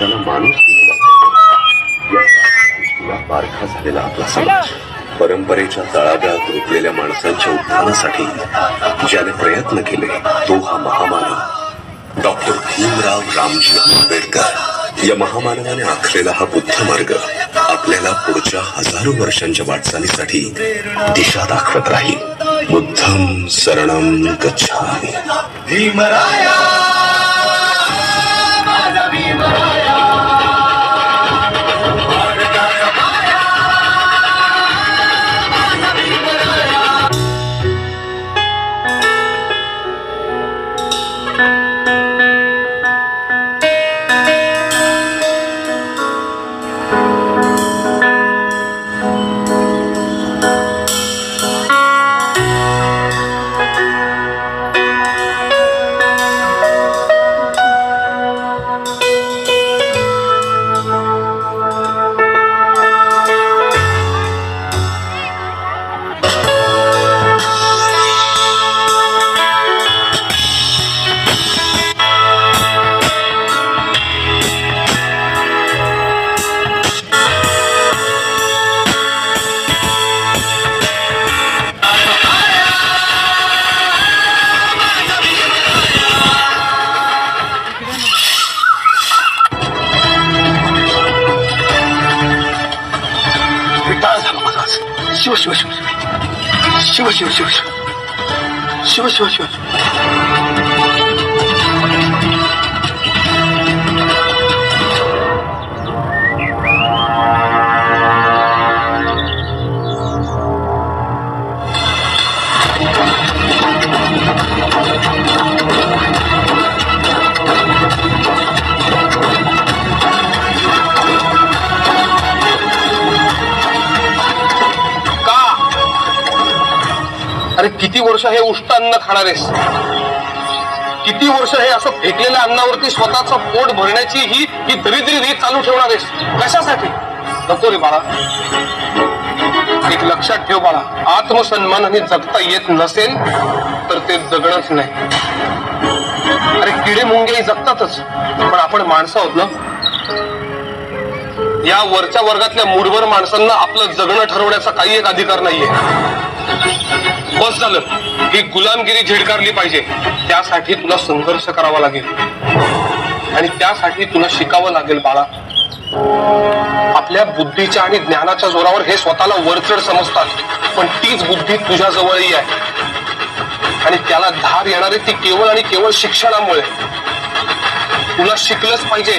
माणसाला माणूस दिला जातो। या गोष्टीला पारखा झालेला आपला समाज परंपरेच्या तळागाळात रुतलेल्या माणसांच्या उत्थानासाठी ज्याने प्रयत्न केले तो हा महामानव डॉक्टर भीमराव रामजी आंबेडकर। या महामानवाने आखलेला हा बुद्ध मार्ग आपल्याला पुढच्या हजारो वर्षांच्या वाटचालीसाठी दिशा दाखवत राहील। बुद्धं शरणं गच्छामि। भीमराया शिव शिव शिव शिव शिव शिव शिव शिव शिव अरे किती वर्ष हे उष्ट अन्न खाणार आहेस? किती वर्ष हे असं फेकलेल्या अन्नावरती स्वतःचं पोट भरण्याची ही दरिद्री रीत चालू ठेवणार आहेस? कशासाठी? नको रे बाळा, एक लक्षात ठेव बाळा, आत्मसन्मानाने जगता येत नसेल तर ते जगणंच नाही। अरे किडे मुंगे जगतातच, पण आपण माणसं आहोत ना। या वरच्या वर्गातल्या मूढभर माणसांना आपलं जगणं ठरवण्याचा काही एक अधिकार नाहीये। बस झालं, ही गुलामगिरी झिडकारली पाहिजे। त्यासाठी तुला संघर्ष करावा लागेल आणि त्यासाठी तुला शिकावं लागेल बाळा। आपल्या बुद्धीच्या आणि ज्ञानाच्या जोरावर हे स्वतःला वरचढ समजतात, पण तीच बुद्धी तुझ्या जवळही आहे आणि त्याला धार येणारी ती केवळ आणि केवळ शिक्षणामुळे। तुला शिकलंच पाहिजे।